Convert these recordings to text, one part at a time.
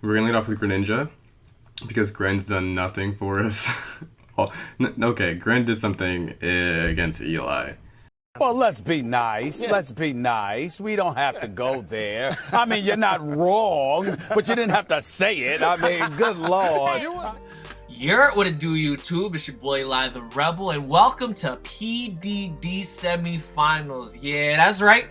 We're gonna lead off with Greninja because Gren's done nothing for us. Well, okay, Gren did something against Eli. Well, let's be nice. Let's be nice. We don't have to go there. I mean, you're not wrong, but you didn't have to say it. I mean, good Lord. What it do, YouTube? It's your boy Eli the Rebel, and welcome to PDD semifinals. Yeah, that's right.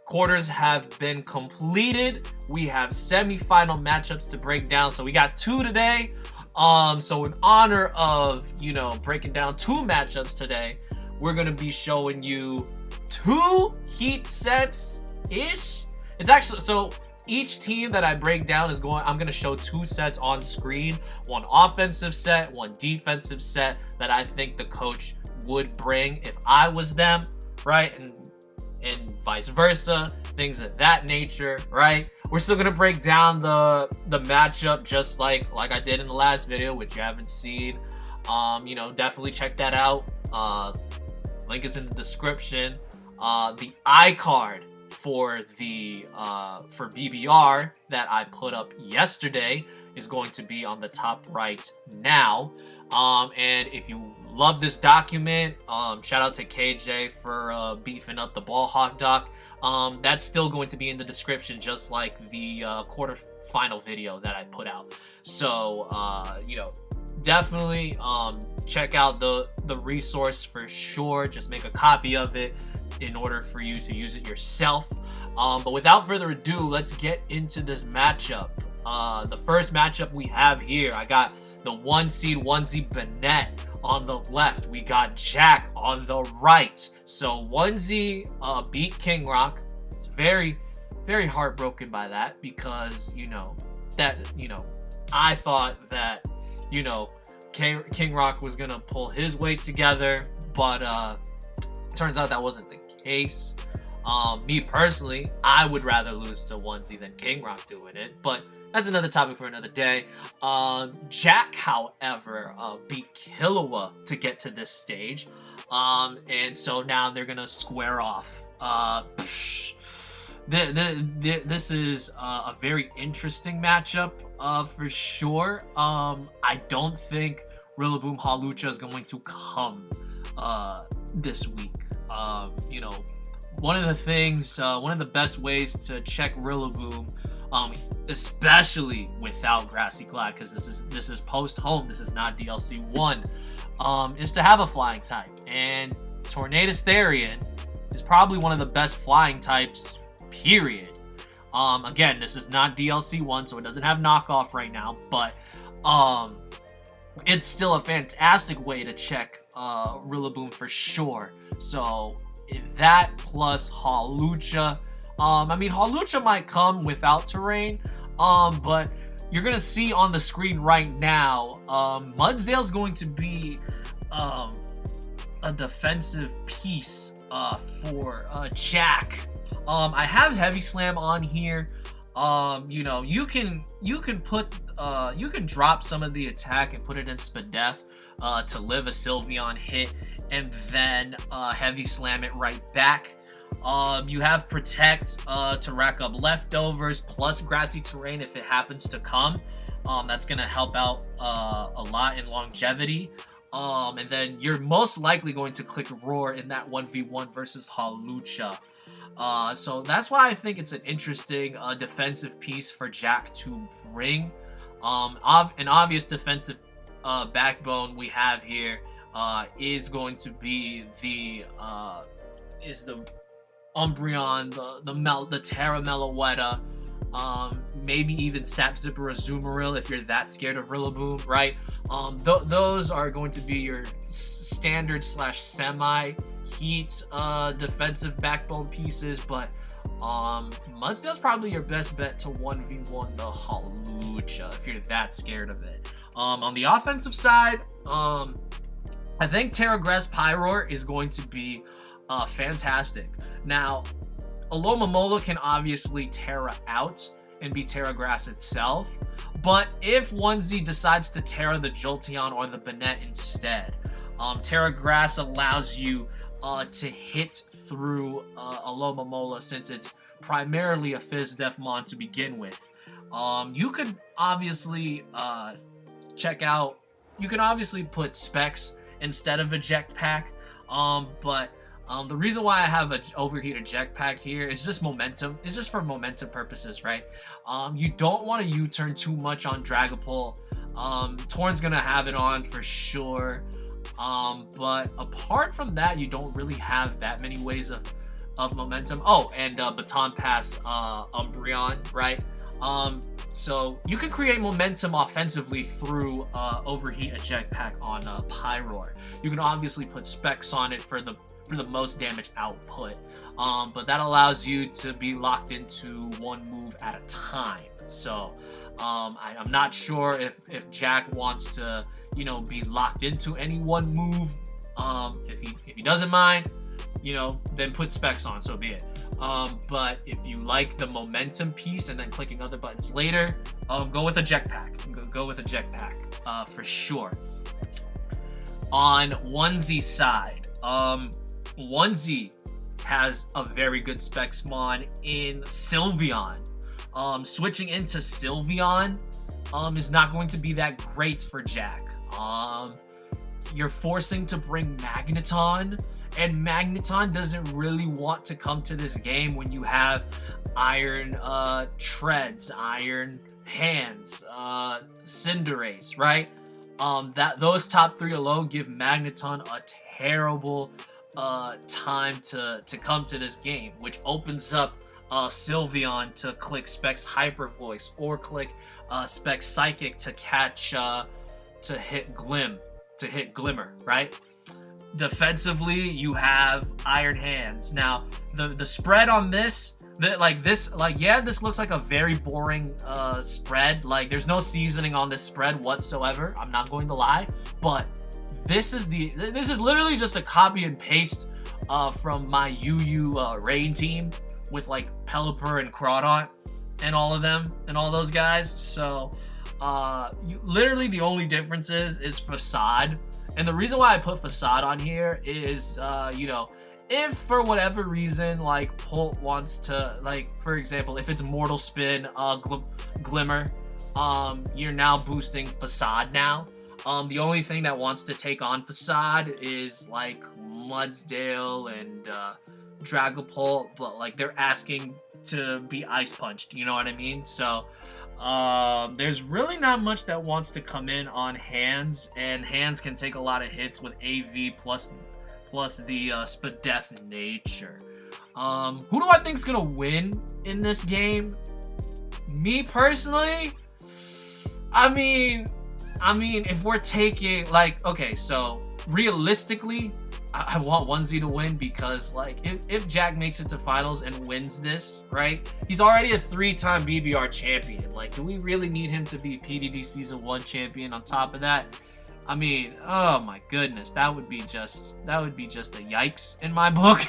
Quarters have been completed. We have semifinal matchups to break down. So we got two today. So in honor of, breaking down two matchups today, we're gonna be showing you two heat sets-ish. It's actually, so each team that I break down I'm gonna show two sets on screen. One offensive set, one defensive set that I think the coach would bring if I was them, right? And vice versa, things of that nature, right? We're still gonna break down the matchup just like I did in the last video, which you haven't seen. Definitely check that out. Link is in the description. The iCard for the for BBR that I put up yesterday is going to be on the top right now. And if you love this document, shout out to KJ for beefing up the ball hawk doc. That's still going to be in the description, just like the quarterfinal video that I put out. So definitely check out the resource for sure. Just make a copy of it in order for you to use it yourself. But without further ado, let's get into this matchup. The first matchup we have here, I got the 1 seed onesie Bennett on the left. We got Jack on the right. So onesie beat King Rock. It's very, very heartbroken by that because I thought that King Rock was gonna pull his weight together, but turns out that wasn't the case. Me personally, I would rather lose to onesie than King Rock doing it, but that's another topic for another day. Jack, however, beat Killua to get to this stage. And so now they're gonna square off. This is a very interesting matchup for sure. I don't think Rillaboom Hawlucha is going to come this week. One of the best ways to check Rillaboom, especially without Grassy Glide, because this is post home, this is not DLC 1, is to have a flying type, and Tornadus Therian is probably one of the best flying types, period. Again, this is not DLC 1, so it doesn't have knockoff right now, but it's still a fantastic way to check Rillaboom for sure. So that plus Hawlucha. Hawlucha might come without terrain, but you're gonna see on the screen right now, Mudsdale's going to be a defensive piece for Jack. I have Heavy Slam on here. You can drop some of the attack and put it in Spadef to live a Sylveon hit, and then Heavy Slam it right back. You have Protect to rack up leftovers, plus Grassy Terrain if it happens to come. That's gonna help out a lot in longevity. And then you're most likely going to click Roar in that 1v1 versus Hawlucha. So that's why I think it's an interesting defensive piece for Jack to bring. An obvious defensive backbone we have here is going to be the Umbreon, the Terra Meloetta, maybe even Sap Zipper or Azumarill if you're that scared of Rillaboom, right? Those are going to be your standard / semi heat defensive backbone pieces, but Mudsdale's probably your best bet to 1v1 the Hawlucha if you're that scared of it. On the offensive side, I think Terra Grass Pyroar is going to be fantastic. Now, Alomomola can obviously Terra out and be Terra Grass itself, but if onesie decides to Terra the Jolteon or the Bennett instead, Terra Grass allows you to hit through Alomomola since it's primarily a Fizz Def Mon to begin with. You could obviously check out. You can obviously put specs instead of eject pack, but the reason why I have an overheat eject pack here is just momentum. It's just for momentum purposes, right? You don't want to U-turn too much on Dragapult. Torn's gonna have it on for sure, but apart from that, you don't really have that many ways of momentum. Oh, and Baton Pass Umbreon, right? So you can create momentum offensively through overheat eject pack on Pyroar. You can obviously put specs on it for the most damage output, but that allows you to be locked into one move at a time. So I'm not sure if Jack wants to, you know, be locked into any one move. If he doesn't mind, you know, then put specs on, so be it. But if you like the momentum piece and then clicking other buttons later, go with eject pack. Go with eject pack for sure. On Onesie side, Onesie has a very good specs mon in Sylveon. Switching into Sylveon is not going to be that great for Jack. You're forcing to bring Magneton, and Magneton doesn't really want to come to this game when you have Iron Treads, Iron Hands, Cinderace, right? Those top three alone give Magneton a terrible time to come to this game, which opens up Sylveon to click Specs Hyper Voice or click Specs Psychic to catch to hit Glimmer, right? Defensively, you have Iron Hands. Now, the spread on this, this looks like a very boring spread. Like, there's no seasoning on this spread whatsoever. I'm not going to lie, but this is literally just a copy and paste from my UU Rain team with like Pelipper and Crawdaunt and all of them and all those guys. So literally the only difference is Facade. And the reason why I put Facade on here is, you know, if for whatever reason, like Pult wants to, like, for example, if it's Mortal Spin, Glimmer, you're now boosting Facade now. The only thing that wants to take on Facade is like Mudsdale and Dragapult, but like they're asking to be Ice Punched, you know what I mean? So there's really not much that wants to come in on Hands, and Hands can take a lot of hits with AV plus the Spadef nature. Who do I think's gonna win in this game? Me personally, I mean, if we're taking, like, okay, so realistically, I want Onesie to win because, like, if Jack makes it to finals and wins this, right, he's already a 3-time BBR champion. Like, do we really need him to be PDD Season 1 champion on top of that? I mean, oh my goodness, that would be just a yikes in my book.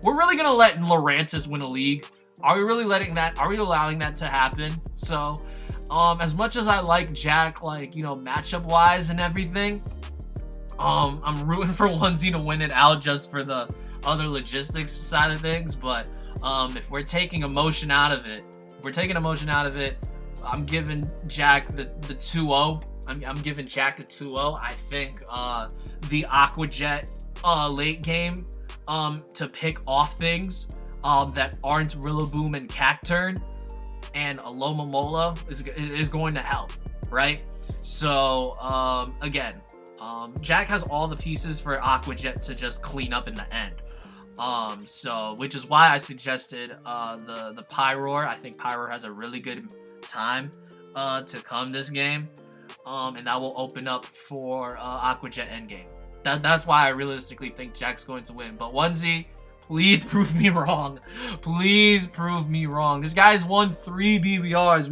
We're really gonna let Lurantis win a league? Are we really letting that? Are we allowing that to happen? So, as much as I like Jack, like, you know, matchup wise and everything, I'm rooting for Onesie to win it out just for the other logistics side of things. But if we're taking emotion out of it, I'm giving Jack the 2-0. I'm giving Jack the 2-0. I think the Aqua Jet late game to pick off things that aren't Rillaboom and Cacturn and Alomomola is going to help, right? So again, Jack has all the pieces for Aqua Jet to just clean up in the end. So which is why I suggested the Pyroar. I think Pyroar has a really good time to come this game. And that will open up for Aqua Jet endgame. That's why I realistically think Jack's going to win. But Onesie, please prove me wrong. Please prove me wrong. This guy's won 3 BBRs.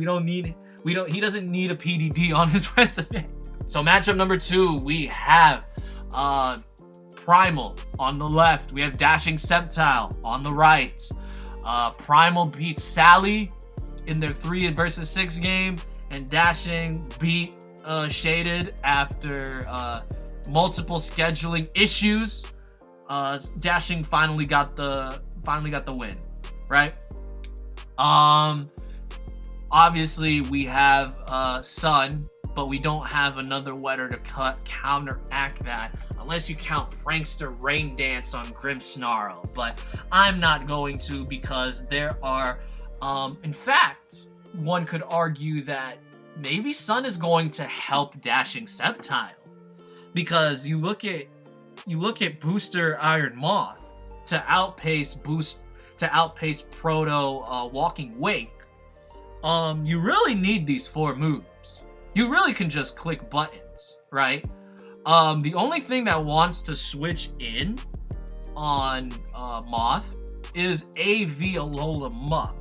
He doesn't need a PDD on his resume. So matchup number 2, we have Primal on the left. We have Dashing Sceptile on the right. Primal beats Sally in their 3 versus 6 game, and Dashing beat Shaded after multiple scheduling issues. Dashing finally got the win, right? Obviously we have Sun, but we don't have another weather to counteract that, unless you count Prankster Rain Dance on Grimmsnarl, but I'm not going to, because there are, in fact, one could argue that maybe Sun is going to help Dashing Sceptile, because you look at Booster Iron Moth to outpace Proto Walking Wake. You really need these 4 moves. You really can just click buttons, right? The only thing that wants to switch in on Moth is AV Alola Muck.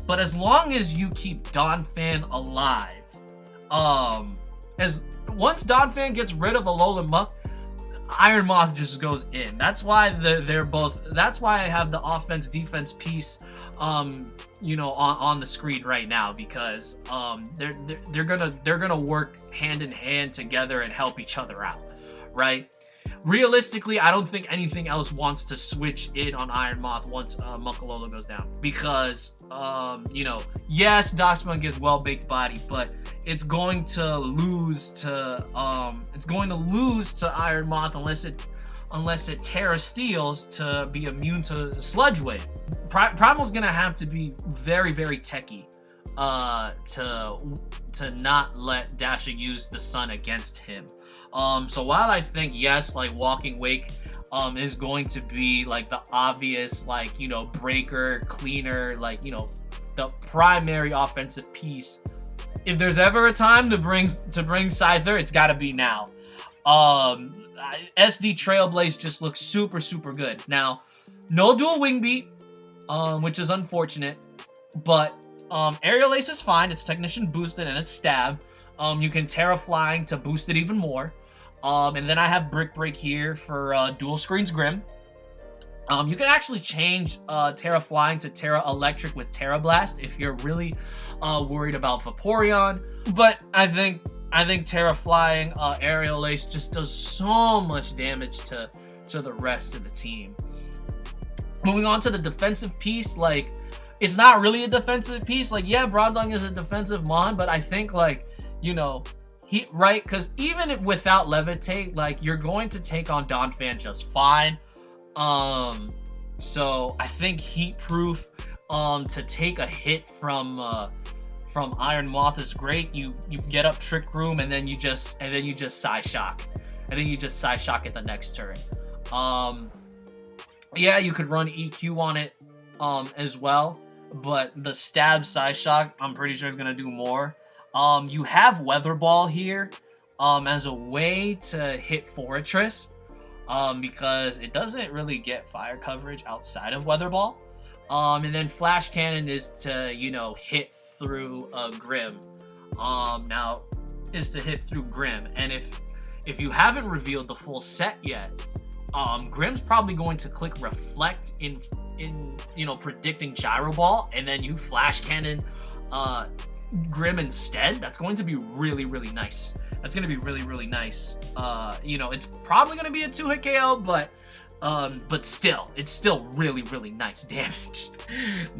But as long as you keep Donphan alive, once Donphan gets rid of Alola Muck, Iron Moth just goes in. That's why they're both. That's why I have the offense defense piece, you know, on the screen right now, because they're gonna work hand in hand together and help each other out, right? Realistically, I don't think anything else wants to switch in on Iron Moth once Muckalola goes down, because you know, yes, Darkspawn gets well-baked body, but it's going to lose to Iron Moth unless it Terra Steals to be immune to Sludge Wave. Primal's gonna have to be very, very techy to not let Dasher use the Sun against him. So while I think, yes, like Walking Wake is going to be like the obvious, like, you know, breaker, cleaner, like, you know, the primary offensive piece, if there's ever a time to bring Scyther, it's got to be now. SD Trailblaze just looks super, super good. Now, no dual wing beat, which is unfortunate, but Aerial Ace is fine. It's Technician boosted and it's Stab. You can Terra Flying to boost it even more. And then I have Brick Break here for Dual Screens Grim. You can actually change Terra Flying to Terra Electric with Terra Blast if you're really worried about Vaporeon. But I think Terra Flying Aerial Ace just does so much damage to the rest of the team. Moving on to the defensive piece, like, it's not really a defensive piece. Like, yeah, Bronzong is a defensive mon, but I think, like, you know, right? Because even without Levitate, like, you're going to take on Donphan just fine. So I think Heat Proof to take a hit from Iron Moth is great. You get up Trick Room and then you just Psyshock. And then you just Psyshock at the next turn. Yeah, you could run EQ on it as well, but the Stab Psyshock, I'm pretty sure is gonna do more. You have Weather Ball here as a way to hit Fortress, because it doesn't really get fire coverage outside of Weather Ball. And then Flash Cannon is to, you know, hit through Grim. Now is to hit through Grim, and if you haven't revealed the full set yet, Grim's probably going to click Reflect in you know, predicting Gyro Ball, and then you Flash Cannon Grim instead. That's going to be really, really nice. That's going to be really, really nice. You know, it's probably going to be a 2-hit KO, but still, it's still really, really nice damage.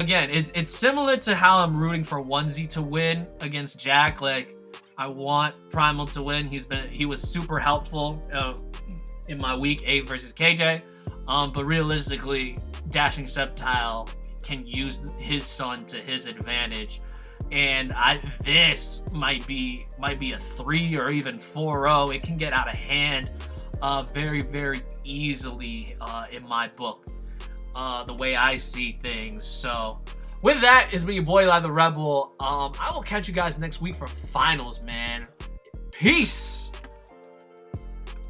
Again, it's similar to how I'm rooting for Onesie to win against Jack. Like, I want Primal to win. He was super helpful in my week 8 versus KJ. But realistically, Dashing Sceptile can use his Sun to his advantage. And this might be a 3 or even 4-0. It can get out of hand very, very easily in my book, the way I see things. So with that, it's been your boy Eli the Rebel. I will catch you guys next week for finals, man. Peace.